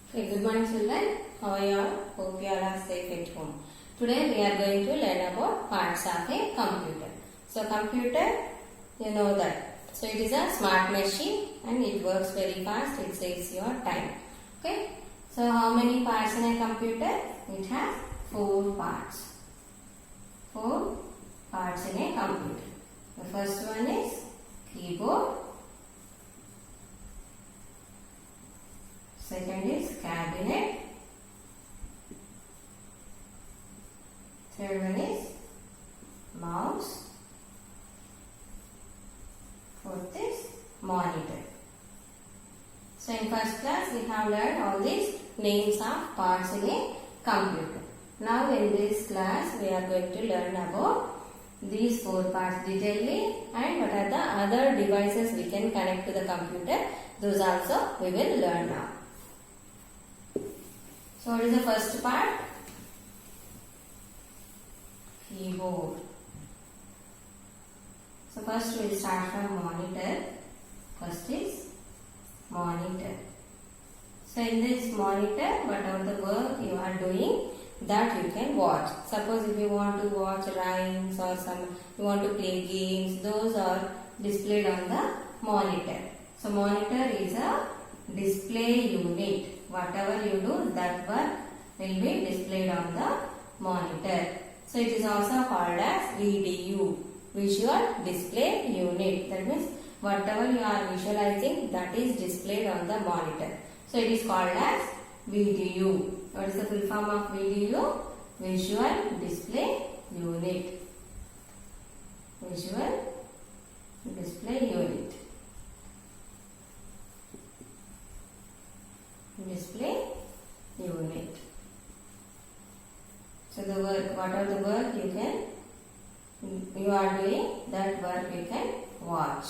Okay, good morning children. How are you all? Hope you all are safe at home. Today we are going to learn about parts of a computer. So computer, you know that. So it is a smart machine and it works very fast. It saves your time. Okay. So how many parts in a computer? It has 4 parts. 4 parts in a computer. The first one is keyboard. Second is cabinet. Third one is mouse. Fourth is monitor. So in first class we have learned all these names of parts in a computer. Now in this class we are going to learn about these 4 parts detailedly and what are the other devices we can connect to the computer. Those also we will learn now. So what is the first part? Keyboard. So first we will start from monitor. First is monitor. So in this monitor, whatever the work you are doing, that you can watch. Suppose if you want to watch rhymes or you want to play games, those are displayed on the monitor. So monitor is a display unit. Whatever you do, that work will be displayed on the monitor. So it is also called as VDU, visual display unit. That means whatever you are visualizing, that is displayed on the monitor. So it is called as VDU. What is the full form of VDU? Visual display unit. Visual display unit. Display unit. So the work, whatever the work you are doing, that work you can watch.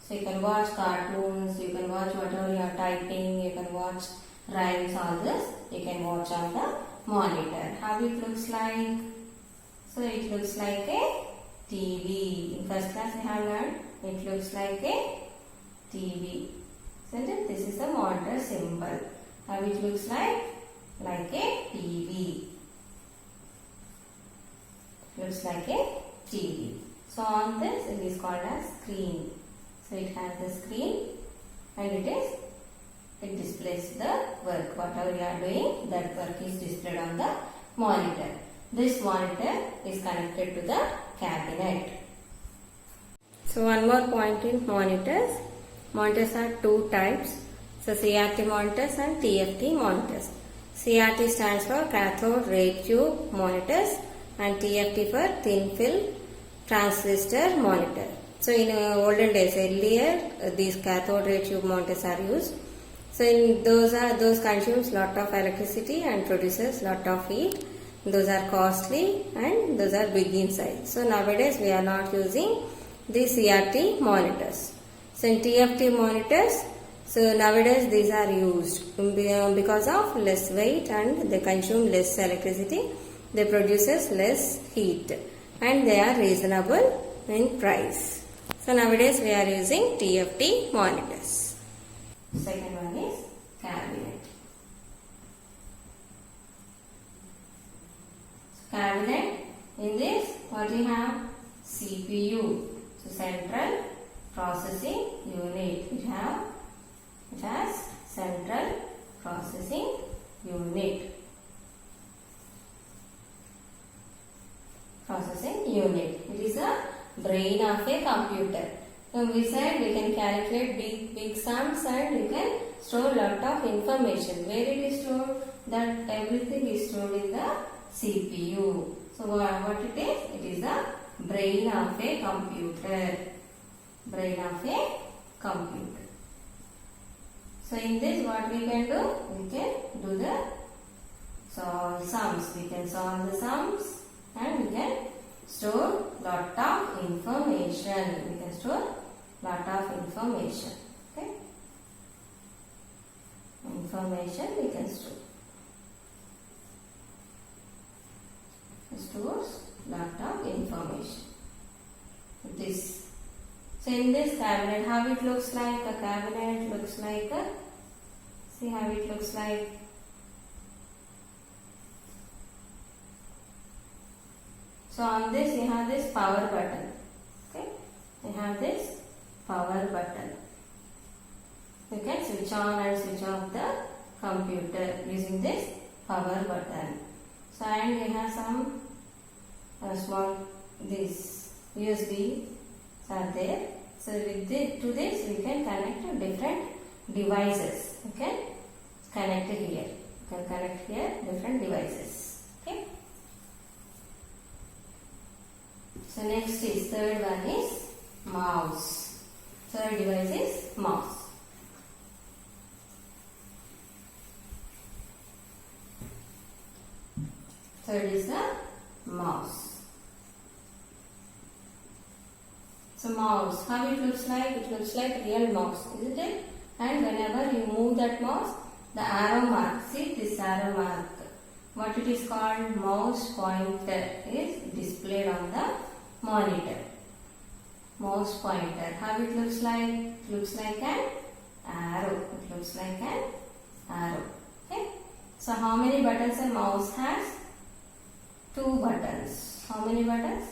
So you can watch cartoons, you can watch whatever you are typing, you can watch rhymes, all this you can watch on the monitor. How it looks like? So it looks like a TV. In first class we have learned it looks like a TV. So this is the monitor symbol. How it looks like? Like a TV. Looks like a TV. So on this it is called as screen. So it has the screen and it displays the work. Whatever you are doing, that work is displayed on the monitor. This monitor is connected to the cabinet. So one more point in monitors. Monitors are 2 types. So CRT monitors and TFT monitors. CRT stands for cathode ray tube monitors and TFT for thin film transistor monitor. So in olden days, earlier these cathode ray tube monitors are used. So in those consumes lot of electricity and produces lot of heat. Those are costly and those are big in size. So nowadays we are not using the CRT monitors. So in TFT monitors, so nowadays these are used because of less weight and they consume less electricity. They produces less heat and they are reasonable in price. So nowadays we are using TFT monitors. Second one is cabinet. Cabinet, in this what you have? CPU. So central processing unit. It has central processing unit. Processing unit. It is a brain of a computer. So we said we can calculate big sums and you can store lot of information. Where it is stored? That everything is stored in the CPU. So what it is? It is the brain of a computer. Brain of a computer. So in this what we can do? We can do the sums. We can solve the sums and we can store lot of information. We can store lot of information. Okay. Information we can store. It stores lot of information. This. So in this cabinet, how it looks like? A cabinet looks like a See how it looks like. So on this you have this power button. Okay, you have this power button. You can switch on and switch off the computer using this power button. So and you have some small this USB are there. So with this, to this we can connect different devices. Okay, connect it here. You can connect here different devices. Okay. So next is third one is mouse. Third device is mouse. Third is the mouse. So mouse, how it looks like? It looks like real mouse, isn't it? And whenever you move that mouse, the arrow mark, see this arrow mark, what it is called mouse pointer is displayed on the monitor. Mouse pointer, how it looks like? It looks like an arrow. It looks like an arrow. Okay. So how many buttons a mouse has? 2 buttons. How many buttons?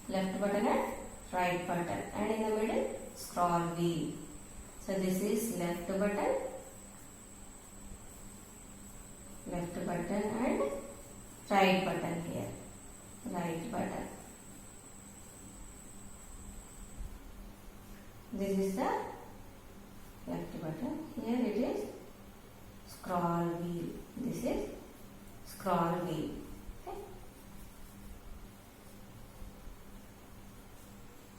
Left button and right button. And in the middle, scroll wheel. So this is left button and right button here. Right button. This is the left button. Here it is scroll wheel. This is scroll wheel. Okay.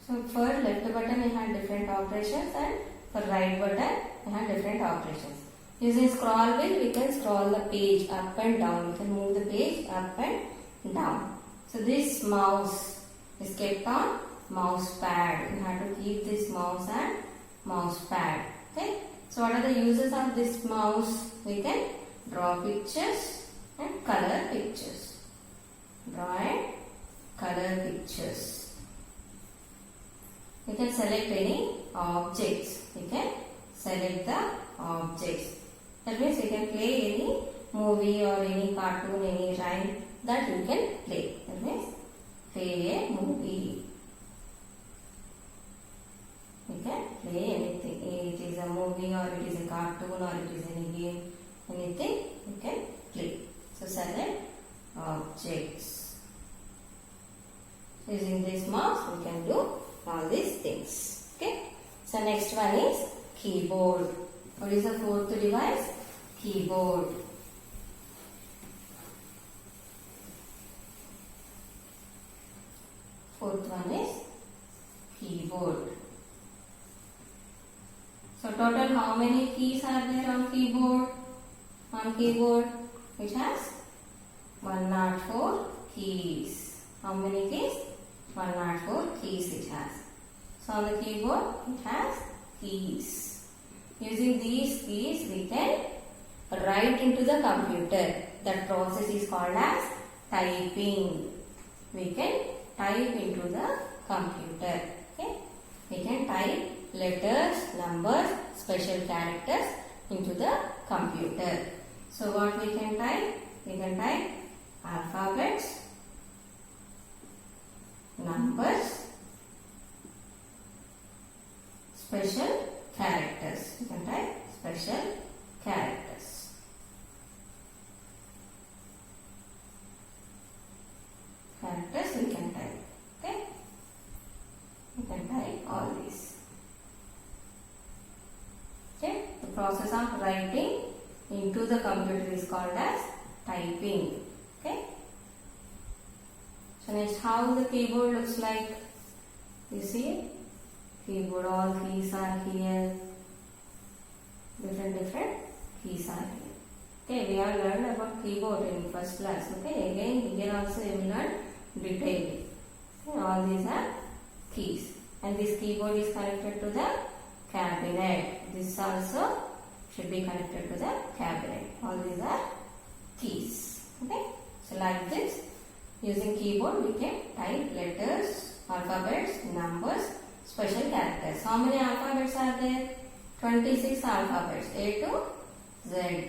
So for left button you have different operations and for right button you have different operations. Using scroll wheel we can scroll the page up and down. We can move the page up and down. So this mouse is kept on mouse pad. You have to keep this mouse and mouse pad. Okay. So what are the uses of this mouse? We can draw pictures and color pictures. Draw and color pictures. You can select any objects. You can select the objects. That means you can play any movie or any cartoon, any rhyme that you can play. That means play a movie. You can play anything. It is a movie or it is a cartoon or it is any game. Anything you can play. So select objects. Using this mouse we can do all these things. Okay. So next one is keyboard. What is the fourth device? Keyboard. Fourth one is keyboard. So total how many keys are there on keyboard? On keyboard it has 104 keys. How many keys? 104 keys it has. So on the keyboard it has keys. Using these keys we can write into the computer. That process is called as typing. We can type into the computer. Okay? We can type letters, numbers, special characters into the computer. So what we can type? We can type alphabets, numbers, special characters. You can type special characters. Characters we can type. Okay? You can type all these. Okay? The process of writing into the computer is called as typing. Okay? So next, how the keyboard looks like? You see? Keyboard, all keys are here. Different keys are here. Okay, we have learned about keyboard in first class. Okay, again here also you will learn detail. Okay, all these are keys. And this keyboard is connected to the cabinet. This also should be connected to the cabinet. All these are keys. Okay, so like this, using keyboard we can type letters, alphabets, numbers, special characters. How many alphabets are there? 26 alphabets. A to Z.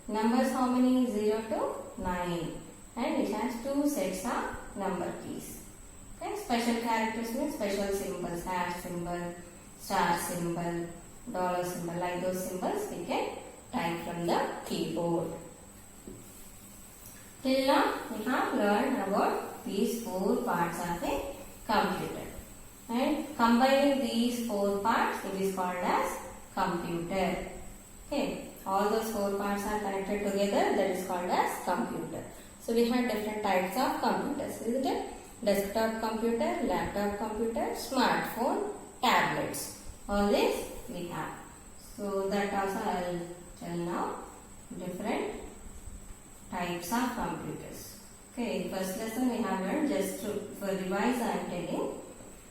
Numbers how many? 0 to 9. And it has 2 sets of number keys. Okay. Special characters means special symbols. Hash symbol, star symbol, dollar symbol. Like those symbols we can type from the keyboard. Till now we have learned about these 4 parts of a computer. And combining these 4 parts, it is called as computer. Okay. All those 4 parts are connected together, that is called as computer. So we have different types of computers, isn't it? Desktop computer, laptop computer, smartphone, tablets. All this we have. So that also I will tell now different types of computers. Okay, first lesson we have learned, just for revise I am telling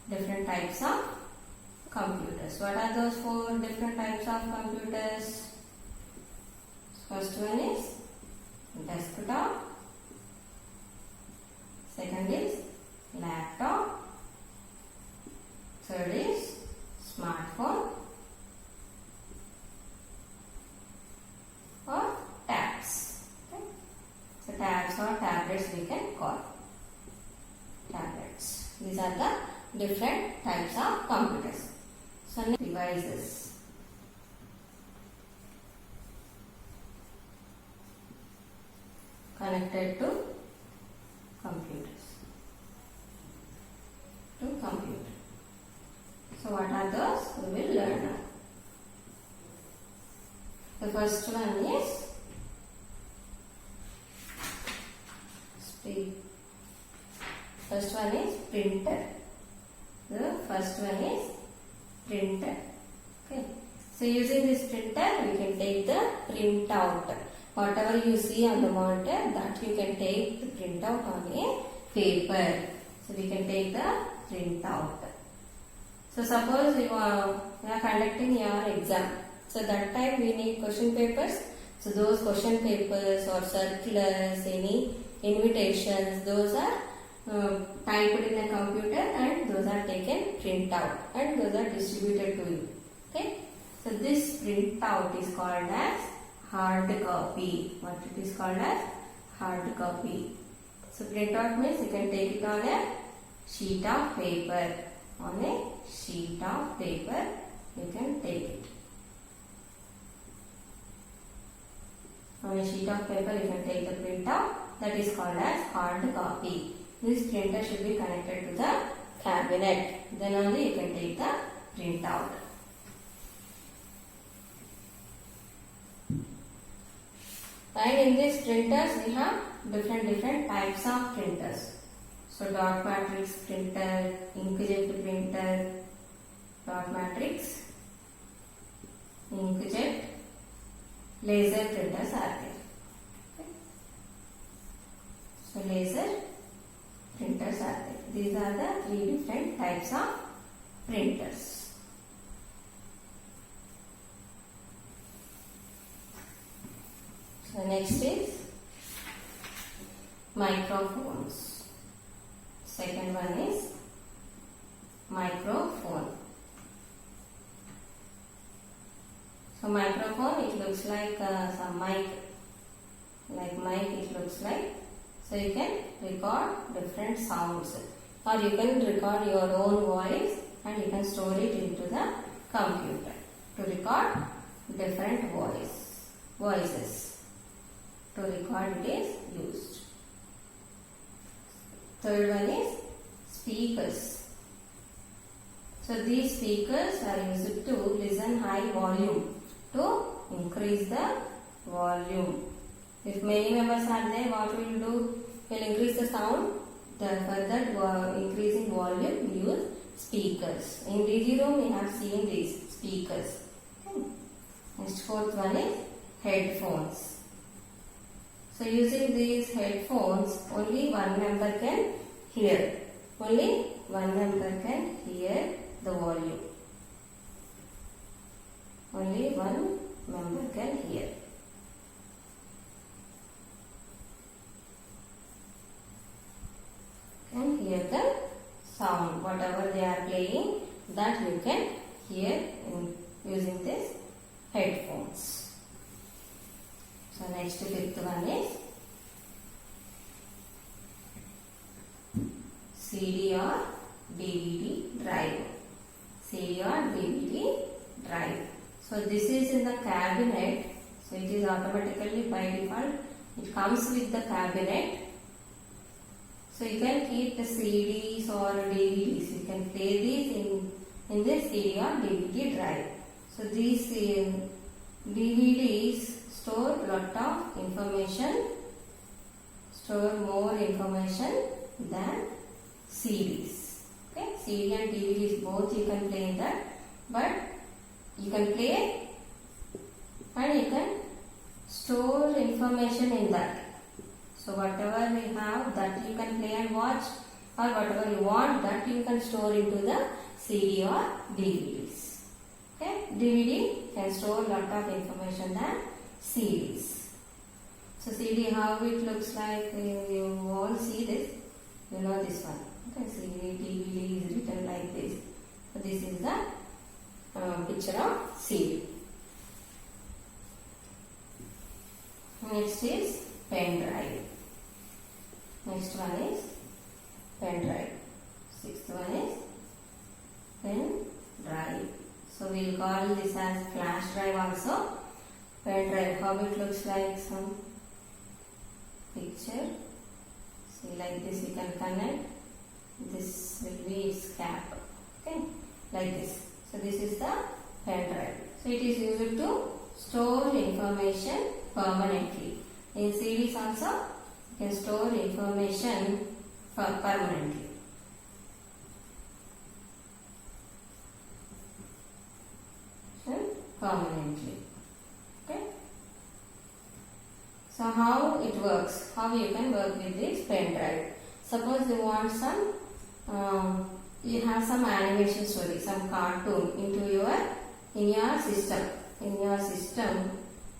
different types of computers. What are those 4 different types of computers? First one is desktop, second is laptop, third is smartphone or tabs. Okay. So tabs or tablets we can call. Tablets. These are the different types of computers. So next, devices. Connected to computers. To computer. So what are those? We will learn now. The first one is first one is printer. The first one is printer. Okay. So using this printer we can take the printout. Whatever you see on the monitor, that you can take the printout on a paper. So we can take the printout. So suppose you are conducting your exam. So that time we need question papers. So those question papers or circulars, any invitations, those are typed in a computer and those are taken printout and those are distributed to you. Okay. So this printout is called as hard copy. What it is called as? Hard copy. So printout means you can take it on a sheet of paper. On a sheet of paper you can take it. On a sheet of paper you can take the printout, that is called as hard copy. This printer should be connected to the cabinet. Then only you can take the printout. And in these printers we have different types of printers. So dot matrix printer, inkjet printer, dot matrix, inkjet, laser printers are there. Okay. So laser printers are there. These are the 3 different types of printers. So next is microphones. Second one is microphone. So microphone, it looks like some mic. Like mic it looks like. So you can record different sounds. Or you can record your own voice and you can store it into the computer to record different voices. To record it is used. Third one is speakers. So these speakers are used to listen high volume, to increase the volume. If many members are there, what we will do? We will increase the sound. For that increasing volume, we use speakers. In DG room, we have seen these speakers. Okay. Next, fourth one is headphones. So using these headphones, only one member can hear. Only one member can hear the volume. Only one member can hear. Can hear the sound. Whatever they are playing, that you can hear using these headphones. So next fifth one is CD or DVD drive. CD or DVD drive. So this is in the cabinet. So it is automatically by default. It comes with the cabinet. So you can keep the CDs or DVDs. You can play these in this CD or DVD drive. So these DVDs store lot of information, store more information than CDs. Okay, CD and DVDs both you can play in that, but you can play and you can store information in that. So whatever we have that you can play and watch, or whatever you want that you can store into the CD or DVDs. Okay, DVD can store lot of information than CDs. So CD, how it looks like, you all see this, you know this one. Okay, CD, DVD is written like this. So this is the picture of CD. Next is Pendrive. Next one is Pendrive. Sixth one is Pendrive. So we will call this as flash drive also. Pendrive, how it looks like, some picture. See, like this we can connect. This will be its cap. Okay, like this. So this is the Pendrive. So it is used to store information permanently. In CDs also you can store information permanently. Permanently. Okay. So how it works? How you can work with this pen drive? Suppose you want some, you have some animation story, some cartoon in your system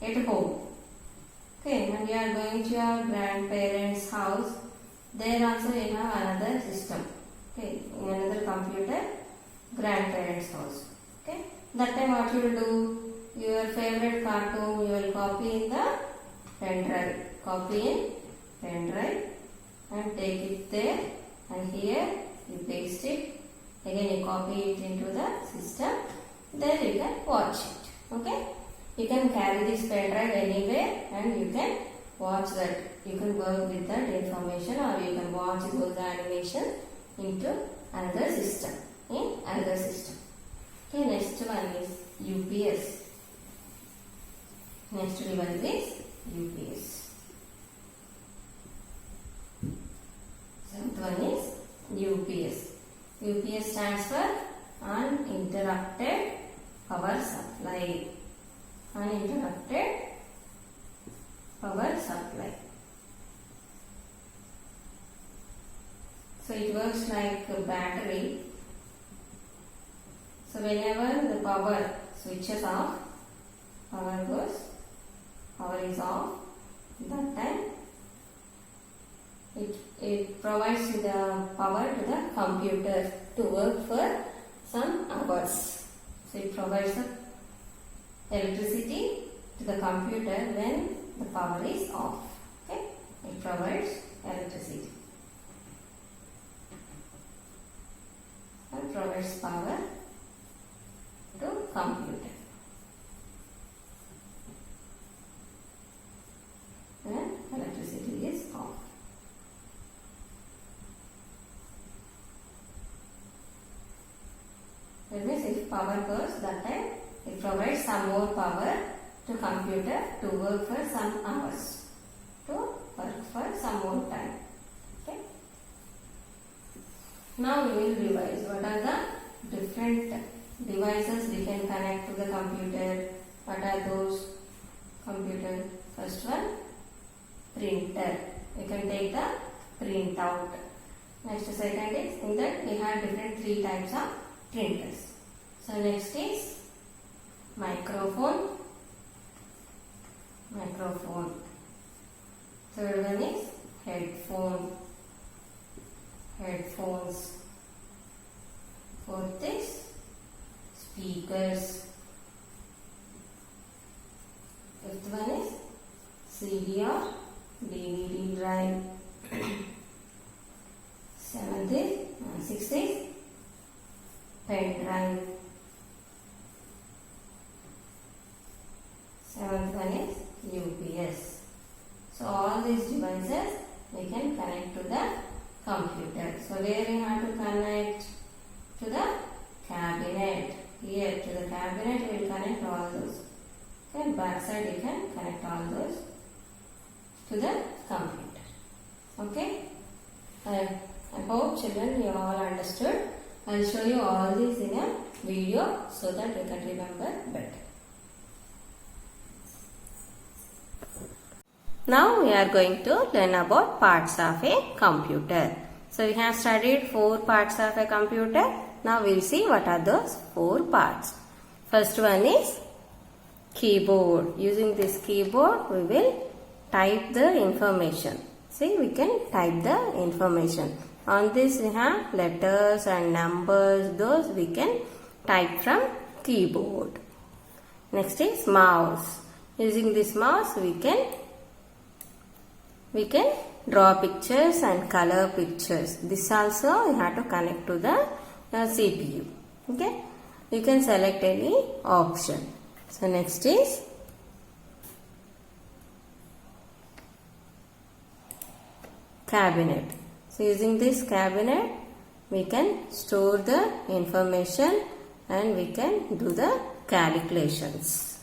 at home. Okay, when you are going to your grandparents' house, there also you have another system. Okay, in another computer, grandparents' house. Okay, that time what you will do? Your favorite cartoon you will copy in the pen drive. Copy in pen drive and take it there, and here you paste it. Again you copy it into the system. Then you can watch it. Okay. You can carry this pen drive anywhere and you can watch that. You can work with that information, or you can watch those animations into another system. Okay, next one is UPS. Next device is UPS. Seventh one is UPS. UPS stands for uninterrupted power supply. Uninterrupted power supply. So it works like a battery. So whenever the power switches off, power is off, that time it provides the power to the computer to work for some hours. So it provides the electricity to the computer when the power is off. Okay, it provides electricity and provides power to computer. And electricity is off. That means if power goes, that time it provides some more power to computer to work for some hours, to work for some more time. Okay. Now we will revise what are the different devices we can connect to the computer. What are those computer? First one, printer. You can take the printout. Next, second is, in that we have different three types of printers. So next is microphone. Third one is headphones. Fourth is speakers. Fifth one is CD or DVD drive. 6th is Pendrive. 7th one is UPS. So all these devices we can connect to the computer. So where we have to connect? To the cabinet. Here to the cabinet we will connect all those. Okay, back side you can connect all those to the computer. Okay. I hope children you all understood. I will show you all these in a video so that you can remember better. Now we are going to learn about parts of a computer. So we have studied 4 parts of a computer. Now we will see what are those 4 parts. First one is keyboard. Using this keyboard we will type the information. See, we can type the information. On this we have letters and numbers. Those we can type from keyboard. Next is mouse. Using this mouse we can draw pictures and color pictures. This also you have to connect to the CPU. Okay. You can select any option. So next is cabinet. So using this cabinet we can store the information and we can do the calculations.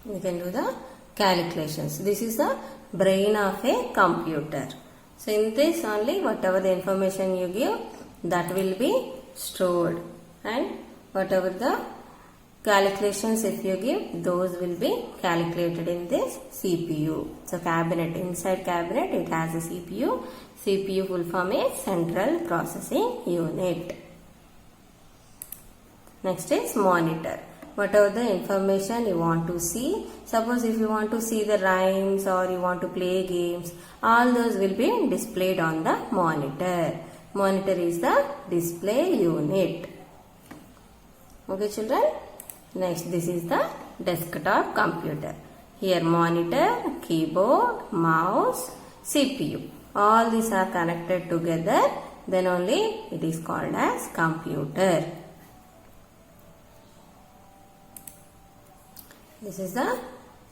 We can do the calculations. This is the brain of a computer. So in this only whatever the information you give, that will be stored, and whatever the calculations if you give, those will be calculated in this CPU. So cabinet, inside cabinet it has a CPU. CPU full form is Central Processing Unit. Next is monitor. Whatever the information you want to see, suppose if you want to see the rhymes or you want to play games, all those will be displayed on the monitor. Monitor is the display unit. Okay children. Next, this is the desktop computer. Here monitor, keyboard, mouse, CPU. All these are connected together. Then only it is called as computer. This is the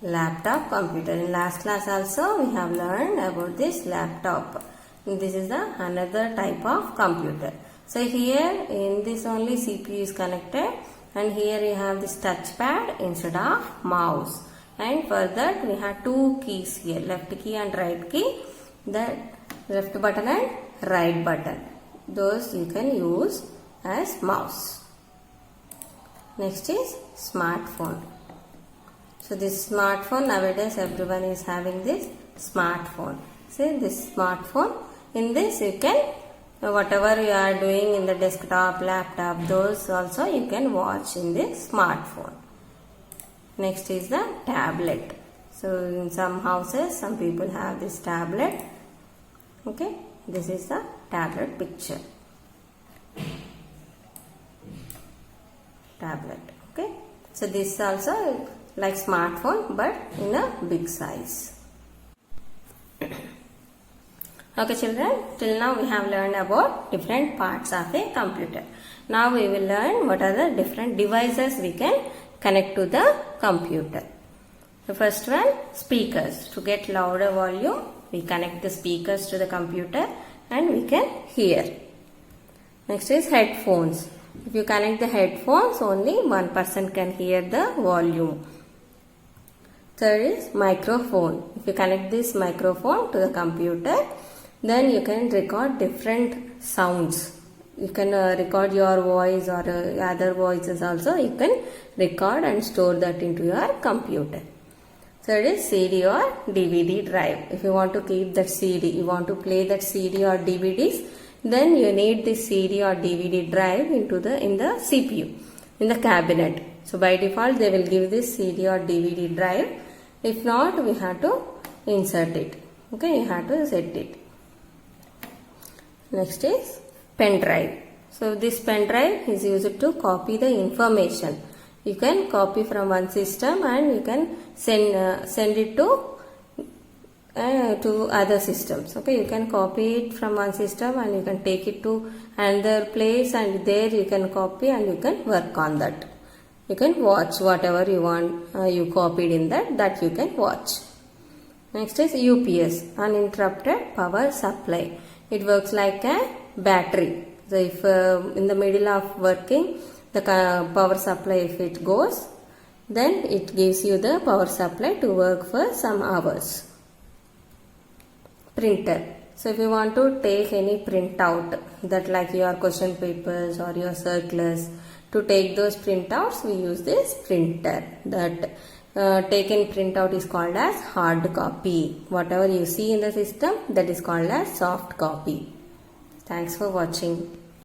laptop computer. In last class also we have learned about this laptop. This is the another type of computer. So here in this only CPU is connected, and here you have this touchpad instead of mouse. And for that we have 2 keys here, left key and right key. The left button and right button. Those you can use as mouse. Next is smartphone. So this smartphone, nowadays everyone is having this smartphone. See this smartphone. In this you can, whatever you are doing in the desktop, laptop, those also you can watch in this smartphone. Next is the tablet. So in some houses, some people have this tablet. Okay, this is the tablet picture. Tablet. Okay, so this also like smartphone but in a big size. Okay children, till now we have learned about different parts of a computer. Now we will learn what are the different devices we can connect to the computer. The first one, speakers. To get louder volume, we connect the speakers to the computer and we can hear. Next is headphones. If you connect the headphones, only one person can hear the volume. Third is microphone. If you connect this microphone to the computer, then you can record different sounds. You can record your voice or other voices also. You can record and store that into your computer. Third is CD or DVD drive. If you want to keep that CD, you want to play that CD or DVDs, then you need this CD or DVD drive in the CPU, in the cabinet. So by default they will give this CD or DVD drive. If not, we have to insert it. Okay, you have to set it. Next is pendrive. So this pendrive is used to copy the information. you can copy from one system and you can send it to other systems. Okay, you can copy it from one system and you can take it to another place, and there you can copy and you can work on that. You can watch whatever you want, you copied in that you can watch. Next is UPS, uninterrupted power supply. It works like a battery. So if in the middle of working, the power supply, if it goes, then it gives you the power supply to work for some hours. Printer. So if you want to take any printout, that like your question papers or your circulars, to take those printouts we use this printer. That taken printout is called as hard copy. Whatever you see in the system, that is called as soft copy. Thanks for watching.